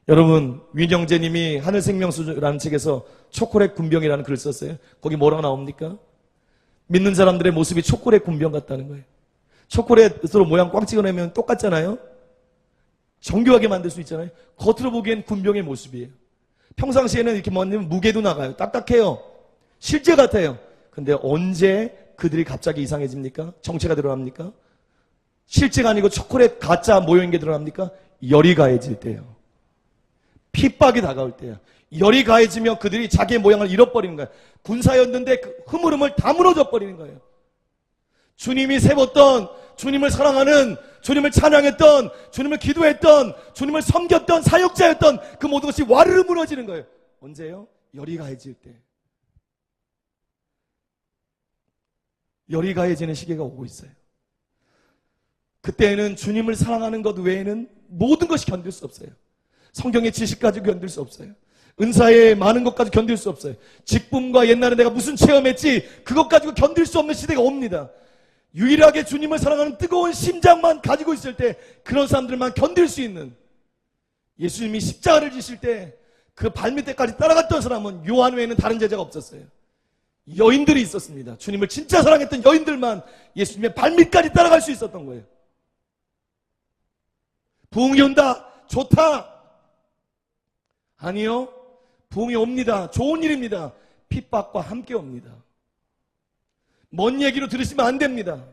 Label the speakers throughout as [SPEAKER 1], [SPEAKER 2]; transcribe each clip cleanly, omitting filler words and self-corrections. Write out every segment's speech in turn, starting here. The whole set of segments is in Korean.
[SPEAKER 1] 여러분, 윤영재님이 하늘생명수라는 책에서 초콜릿 군병이라는 글을 썼어요. 거기 뭐라고 나옵니까? 믿는 사람들의 모습이 초콜릿 군병 같다는 거예요. 초콜릿으로 모양 꽉 찍어내면 똑같잖아요. 정교하게 만들 수 있잖아요. 겉으로 보기엔 군병의 모습이에요. 평상시에는 이렇게 뭐냐면 무게도 나가요. 딱딱해요. 실제 같아요. 근데 언제 그들이 갑자기 이상해집니까? 정체가 드러납니까? 실제가 아니고 초콜릿 가짜 모형인 게 드러납니까? 열이 가해질 때요. 핍박이 다가올 때야. 열이 가해지면 그들이 자기의 모양을 잃어버리는 거야. 군사였는데 그 흐물흐물 다 무너져 버리는 거예요. 주님이 세웠던, 주님을 사랑하는, 주님을 찬양했던, 주님을 기도했던, 주님을 섬겼던 사역자였던 그 모든 것이 와르르 무너지는 거예요. 언제요? 열이 가해질 때. 열이 가해지는 시기가 오고 있어요. 그때에는 주님을 사랑하는 것 외에는 모든 것이 견딜 수 없어요. 성경의 지식 가지고 견딜 수 없어요. 은사의 많은 것 가지고 견딜 수 없어요. 직분과 옛날에 내가 무슨 체험했지 그것 가지고 견딜 수 없는 시대가 옵니다. 유일하게 주님을 사랑하는 뜨거운 심장만 가지고 있을 때 그런 사람들만 견딜 수 있는, 예수님이 십자가를 지실 때 그 발밑에까지 따라갔던 사람은 요한 외에는 다른 제자가 없었어요. 여인들이 있었습니다. 주님을 진짜 사랑했던 여인들만 예수님의 발밑까지 따라갈 수 있었던 거예요. 부흥이 온다. 좋다. 아니요. 부흥이 옵니다. 좋은 일입니다. 핍박과 함께 옵니다. 먼 얘기로 들으시면 안 됩니다.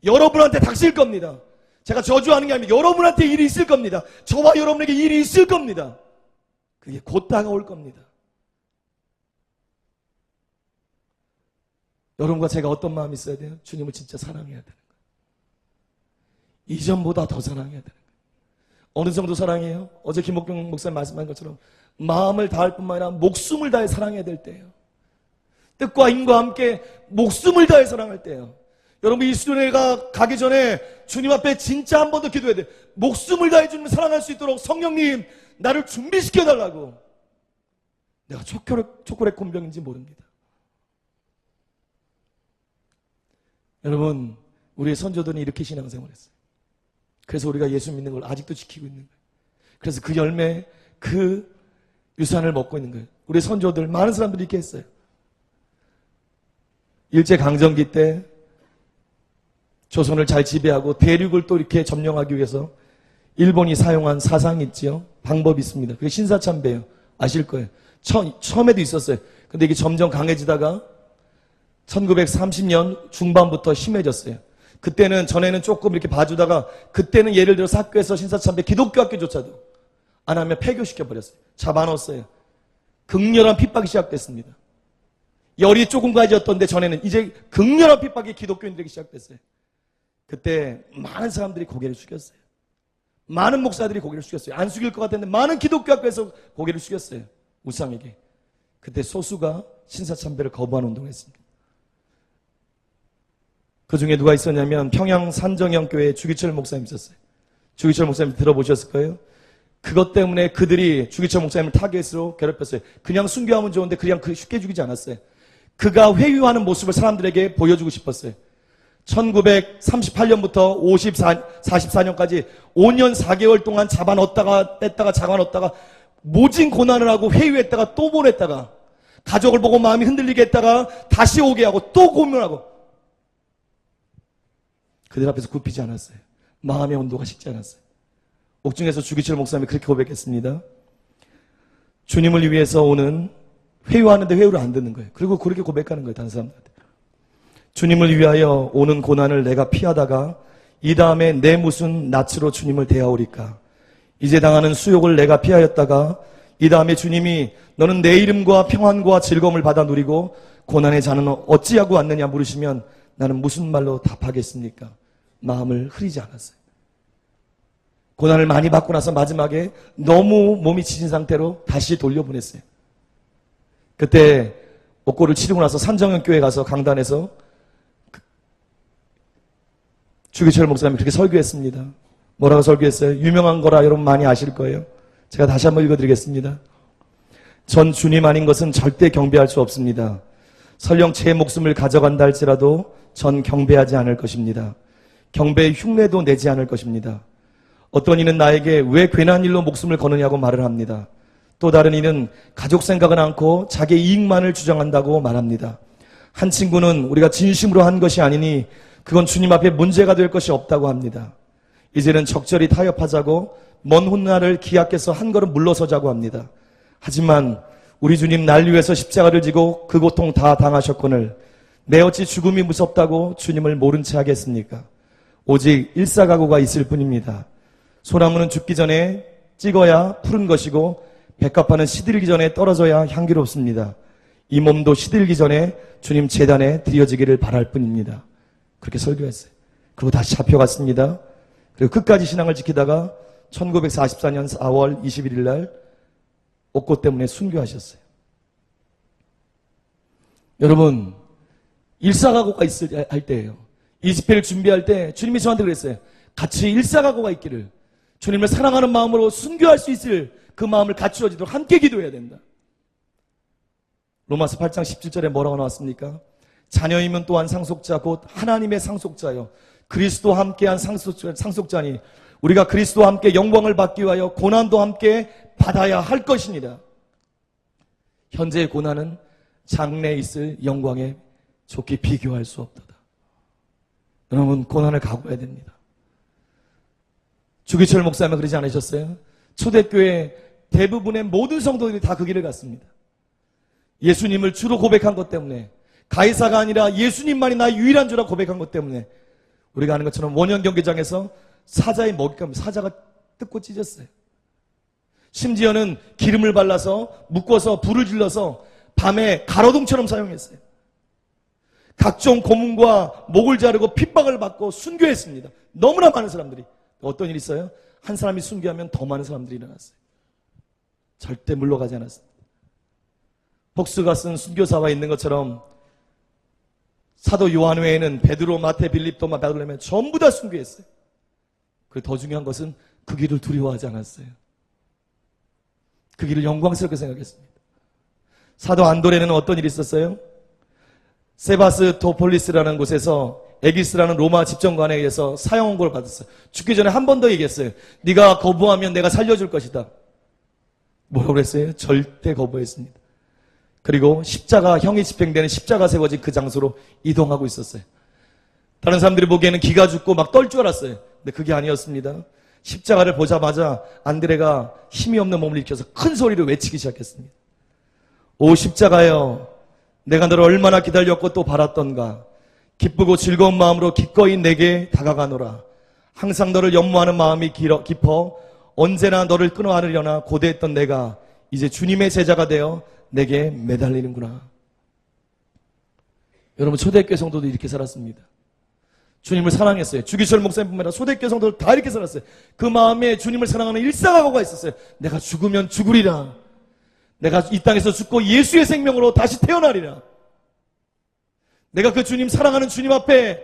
[SPEAKER 1] 여러분한테 닥칠 겁니다. 제가 저주하는 게 아니라 여러분한테 일이 있을 겁니다. 저와 여러분에게 일이 있을 겁니다. 그게 곧 다가올 겁니다. 여러분과 제가 어떤 마음이 있어야 돼요? 주님을 진짜 사랑해야 되는 거예요. 이전보다 더 사랑해야 되는 거예요. 어느 정도 사랑해요? 어제 김목경 목사님 말씀한 것처럼 마음을 다할 뿐만 아니라 목숨을 다해 사랑해야 될 때예요. 뜻과 힘과 함께 목숨을 다해 사랑할 때예요. 여러분, 이 수련회가 가기 전에 주님 앞에 진짜 한 번 더 기도해야 돼요. 목숨을 다해 주님을 사랑할 수 있도록 성령님 나를 준비시켜달라고. 내가 초콜릿 곤병인지 모릅니다. 여러분, 우리의 선조들은 이렇게 신앙생활을 했어요. 그래서 우리가 예수 믿는 걸 아직도 지키고 있는 거예요. 그래서 그 열매, 그 유산을 먹고 있는 거예요. 우리 선조들, 많은 사람들이 이렇게 했어요. 일제강점기 때 조선을 잘 지배하고 대륙을 또 이렇게 점령하기 위해서 일본이 사용한 사상이 있지요. 방법이 있습니다. 그게 신사참배예요. 아실 거예요. 처음에도 있었어요. 근데 이게 점점 강해지다가 1930년 중반부터 심해졌어요. 그때는 전에는 조금 이렇게 봐주다가 그때는 예를 들어서 학교에서 신사참배 기독교 학교조차도 안 하면 폐교시켜버렸어요. 잡아넣었어요. 극렬한 핍박이 시작됐습니다. 열이 조금 가해졌던데 전에는 이제 극렬한 핍박이 기독교인들에게 시작됐어요. 그때 많은 사람들이 고개를 숙였어요. 많은 목사들이 고개를 숙였어요. 안 숙일 것 같았는데 많은 기독교 학교에서 고개를 숙였어요. 우상에게. 그때 소수가 신사참배를 거부하는 운동을 했습니다. 그 중에 누가 있었냐면 평양 산정형교회에 주기철 목사님 있었어요. 주기철 목사님 들어보셨을 거예요. 그것 때문에 그들이 주기철 목사님을 타겟으로 괴롭혔어요. 그냥 순교하면 좋은데 그냥 쉽게 죽이지 않았어요. 그가 회유하는 모습을 사람들에게 보여주고 싶었어요. 1938년부터 44년까지 5년 4개월 동안 잡아넣었다가 뺐다가 잡아넣었다가 모진 고난을 하고 회유했다가 또 보냈다가 가족을 보고 마음이 흔들리게 했다가 다시 오게 하고 또 고민하고 그들 앞에서 굽히지 않았어요. 마음의 온도가 식지 않았어요. 옥중에서 주기철 목사님이 그렇게 고백했습니다. 주님을 위해서 오는 회유하는데 회유를 안 듣는 거예요. 그리고 그렇게 고백하는 거예요. 다른 사람들한테. 주님을 위하여 오는 고난을 내가 피하다가 이 다음에 내 무슨 낯으로 주님을 대하오리까. 이제 당하는 수욕을 내가 피하였다가 이 다음에 주님이 너는 내 이름과 평안과 즐거움을 받아 누리고 고난의 잔은 어찌하고 왔느냐 물으시면 나는 무슨 말로 답하겠습니까? 마음을 흐리지 않았어요. 고난을 많이 받고 나서 마지막에 너무 몸이 지친 상태로 다시 돌려보냈어요. 그때 옥고를 치르고 나서 산정형교회 가서 강단에서 주기철 목사님이 그렇게 설교했습니다. 뭐라고 설교했어요? 유명한 거라 여러분 많이 아실 거예요. 제가 다시 한번 읽어드리겠습니다. 전 주님 아닌 것은 절대 경배할 수 없습니다. 설령 제 목숨을 가져간다 할지라도 전 경배하지 않을 것입니다. 경배의 흉내도 내지 않을 것입니다. 어떤 이는 나에게 왜 괜한 일로 목숨을 거느냐고 말을 합니다. 또 다른 이는 가족 생각은 않고 자기 이익만을 주장한다고 말합니다. 한 친구는 우리가 진심으로 한 것이 아니니 그건 주님 앞에 문제가 될 것이 없다고 합니다. 이제는 적절히 타협하자고 먼 훗날을 기약해서 한 걸음 물러서자고 합니다. 하지만 우리 주님 날 위해서 십자가를 지고 그 고통 다 당하셨거늘 내 어찌 죽음이 무섭다고 주님을 모른 채 하겠습니까? 오직 일사각오가 있을 뿐입니다. 소나무는 죽기 전에 찍어야 푸른 것이고 백합화는 시들기 전에 떨어져야 향기롭습니다. 이 몸도 시들기 전에 주님 제단에 드려지기를 바랄 뿐입니다. 그렇게 설교했어요. 그리고 다시 잡혀갔습니다. 그리고 끝까지 신앙을 지키다가 1944년 4월 21일 날 옥고 때문에 순교하셨어요. 여러분, 일사각오가 할 때예요. 이 집회를 준비할 때 주님이 저한테 그랬어요. 같이 일사각오가 있기를, 주님을 사랑하는 마음으로 순교할 수 있을 그 마음을 갖추어지도록 함께 기도해야 된다. 로마서 8장 17절에 뭐라고 나왔습니까? 자녀이면 또한 상속자 곧 하나님의 상속자요 그리스도와 함께한 상속자니 우리가 그리스도와 함께 영광을 받기 위하여 고난도 함께 받아야 할 것이니라. 현재의 고난은 장래에 있을 영광에 좋게 비교할 수 없도다. 여러분, 고난을 각오해야 됩니다. 주기철 목사님은 그러지 않으셨어요? 초대교회 대부분의 모든 성도들이 다 그 길을 갔습니다. 예수님을 주로 고백한 것 때문에, 가이사가 아니라 예수님만이 나의 유일한 주라 고백한 것 때문에 우리가 아는 것처럼 원형 경기장에서 사자의 먹잇감, 사자가 뜯고 찢었어요. 심지어는 기름을 발라서 묶어서 불을 질러서 밤에 가로등처럼 사용했어요. 각종 고문과 목을 자르고 핍박을 받고 순교했습니다. 너무나 많은 사람들이. 어떤 일이 있어요? 한 사람이 순교하면 더 많은 사람들이 일어났어요. 절대 물러가지 않았습니다. 복수가 쓴 순교사와 있는 것처럼 사도 요한 외에는 베드로, 마태, 빌립, 도마, 바돌로메 전부 다 순교했어요. 그리고 더 중요한 것은 그 길을 두려워하지 않았어요. 그 길을 영광스럽게 생각했습니다. 사도 안도레는 어떤 일이 있었어요? 세바스토폴리스라는 곳에서 에기스라는 로마 집정관에 의해서 사형 선고를 받았어요. 죽기 전에 한 번 더 얘기했어요. 네가 거부하면 내가 살려줄 것이다. 뭐라고 그랬어요? 절대 거부했습니다. 그리고 형이 집행되는 십자가 세워진 그 장소로 이동하고 있었어요. 다른 사람들이 보기에는 기가 죽고 막 떨 줄 알았어요. 근데 그게 아니었습니다. 십자가를 보자마자 안드레가 힘이 없는 몸을 일으켜서 큰 소리로 외치기 시작했습니다. 오 십자가여, 내가 너를 얼마나 기다렸고 또 바랐던가. 기쁘고 즐거운 마음으로 기꺼이 내게 다가가노라. 항상 너를 연모하는 마음이 깊어 언제나 너를 끊어 안으려나 고대했던 내가 이제 주님의 제자가 되어 내게 매달리는구나. 여러분, 초대교회 성도도 이렇게 살았습니다. 주님을 사랑했어요. 주기철 목사님뿐만 아니라 초대교회 성도들 다 이렇게 살았어요. 그 마음에 주님을 사랑하는 일사각오가 있었어요. 내가 죽으면 죽으리라. 내가 이 땅에서 죽고 예수의 생명으로 다시 태어나리라. 내가 그 주님, 사랑하는 주님 앞에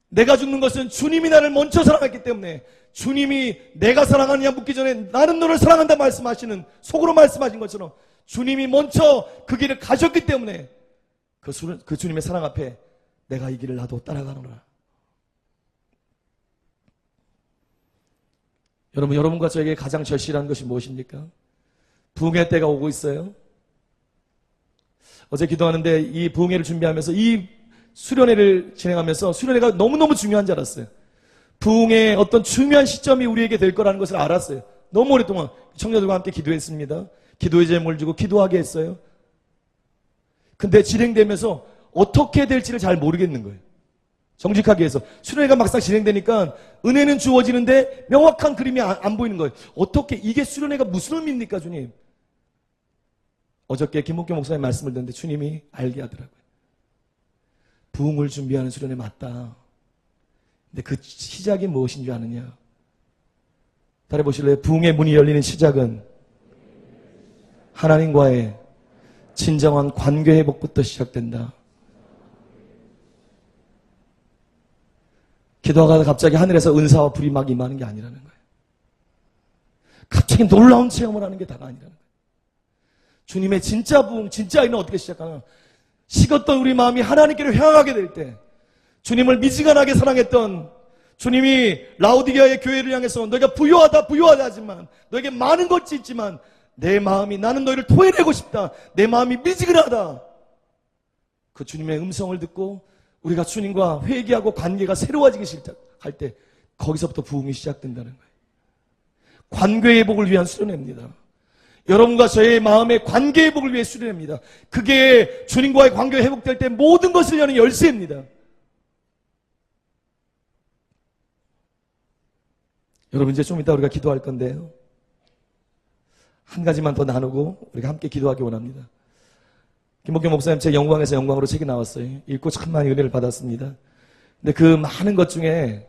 [SPEAKER 1] 내가 죽는 것은 주님이 나를 먼저 사랑했기 때문에, 주님이 내가 사랑하느냐 묻기 전에 나는 너를 사랑한다 말씀하시는, 속으로 말씀하신 것처럼 주님이 먼저 그 길을 가셨기 때문에 그 주님의 사랑 앞에 내가 이 길을 나도 따라가노라. 여러분과 저에게 가장 절실한 것이 무엇입니까? 부흥의 때가 오고 있어요. 어제 기도하는데 이 부흥회를 준비하면서, 이 수련회를 진행하면서 수련회가 너무너무 중요한 줄 알았어요. 부흥의 어떤 중요한 시점이 우리에게 될 거라는 것을 알았어요. 너무 오랫동안 청년들과 함께 기도했습니다. 기도의 제목을 주고 기도하게 했어요. 근데 진행되면서 어떻게 될지를 잘 모르겠는 거예요. 정직하게 해서. 수련회가 막상 진행되니까 은혜는 주어지는데 명확한 그림이 안 보이는 거예요. 어떻게, 이게 수련회가 무슨 의미입니까, 주님? 어저께 김목교 목사님 말씀을 듣는데 주님이 알게 하더라고요. 부흥을 준비하는 수련회 맞다. 근데 그 시작이 무엇인 줄 아느냐? 따라 보실래요? 부흥의 문이 열리는 시작은 하나님과의 진정한 관계 회복부터 시작된다. 기도하다가 갑자기 하늘에서 은사와 불이 막 임하는 게 아니라는 거예요. 갑자기 놀라운 체험을 하는 게 다가 아니라는 거예요. 주님의 진짜 부흥, 진짜 일은 어떻게 시작하나? 식었던 우리 마음이 하나님께로 향하게 될 때, 주님을 미지근하게 사랑했던, 주님이 라오디게아의 교회를 향해서 너희가 부유하다 하지만 너에게 많은 것이 있지만 내 마음이 나는 너희를 토해내고 싶다. 내 마음이 미지근하다. 그 주님의 음성을 듣고 우리가 주님과 회개하고 관계가 새로워지기 시작할 때 거기서부터 부흥이 시작된다는 거예요. 관계 회복을 위한 수련회입니다. 여러분과 저의 마음의 관계 회복을 위해 수련회입니다. 그게 주님과의 관계가 회복될 때 모든 것을 여는 열쇠입니다. 여러분 이제 좀 이따 우리가 기도할 건데요. 한 가지만 더 나누고 우리가 함께 기도하기 원합니다. 김복경 목사님 제 영광에서 영광으로 책이 나왔어요. 읽고 참 많이 은혜를 받았습니다. 근데 그 많은 것 중에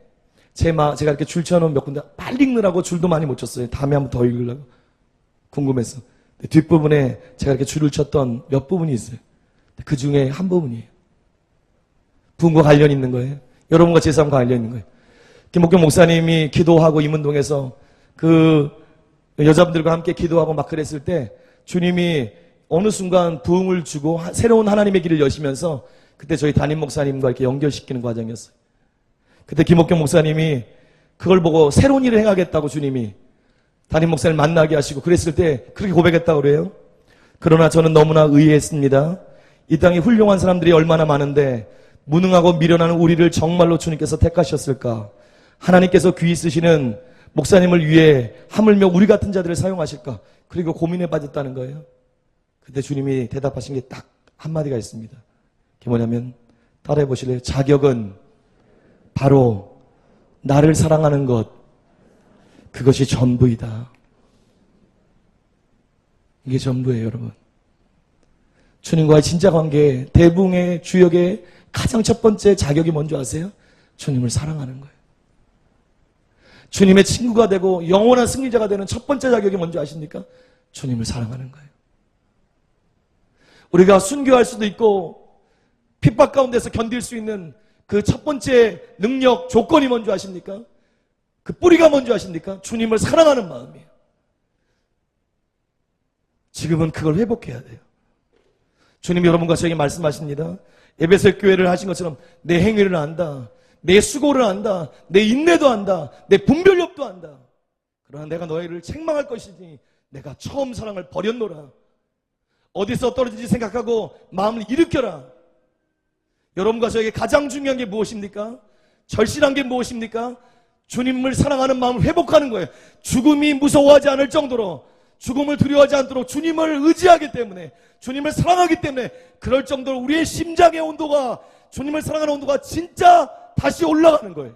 [SPEAKER 1] 제가 이렇게 줄 쳐놓은 몇 군데 빨리 읽느라고 줄도 많이 못 쳤어요. 다음에 한번 더 읽으려고 궁금해서. 뒷부분에 제가 이렇게 줄을 쳤던 몇 부분이 있어요. 그 중에 한 부분이에요. 부흥과 관련 있는 거예요. 여러분과 제 삶과 관련 있는 거예요. 김복경 목사님이 기도하고 임은동에서 그 여자분들과 함께 기도하고 막 그랬을 때 주님이 어느 순간 부흥을 주고 새로운 하나님의 길을 여시면서 그때 저희 담임 목사님과 이렇게 연결시키는 과정이었어요. 그때 김복경 목사님이 그걸 보고 새로운 일을 행하겠다고 주님이 담임 목사님을 만나게 하시고 그랬을 때 그렇게 고백했다고 그래요. 그러나 저는 너무나 의아했습니다. 이 땅에 훌륭한 사람들이 얼마나 많은데 무능하고 미련한 우리를 정말로 주님께서 택하셨을까? 하나님께서 귀히 쓰시는 목사님을 위해 하물며 우리 같은 자들을 사용하실까? 그리고 고민에 빠졌다는 거예요. 그때 주님이 대답하신 게 딱 한마디가 있습니다. 그게 뭐냐면 따라해 보실래요? 자격은 바로 나를 사랑하는 것, 그것이 전부이다. 이게 전부예요, 여러분. 주님과의 진짜 관계, 대붕의 주역의 가장 첫 번째 자격이 뭔지 아세요? 주님을 사랑하는 거예요. 주님의 친구가 되고 영원한 승리자가 되는 첫 번째 자격이 뭔지 아십니까? 주님을 사랑하는 거예요. 우리가 순교할 수도 있고 핍박 가운데서 견딜 수 있는 그 첫 번째 능력, 조건이 뭔지 아십니까? 그 뿌리가 뭔지 아십니까? 주님을 사랑하는 마음이에요. 지금은 그걸 회복해야 돼요. 주님이 여러분과 저에게 말씀하십니다. 에베소 교회를 하신 것처럼 내 행위를 안다. 내 수고를 안다. 내 인내도 안다. 내 분별력도 안다. 그러나 내가 너희를 책망할 것이니 내가 처음 사랑을 버렸노라. 어디서 떨어지지 생각하고 마음을 일으켜라. 여러분과 저에게 가장 중요한 게 무엇입니까? 절실한 게 무엇입니까? 주님을 사랑하는 마음을 회복하는 거예요. 죽음이 무서워하지 않을 정도로, 죽음을 두려워하지 않도록 주님을 의지하기 때문에, 주님을 사랑하기 때문에 그럴 정도로 우리의 심장의 온도가, 주님을 사랑하는 온도가 진짜 다시 올라가는 거예요.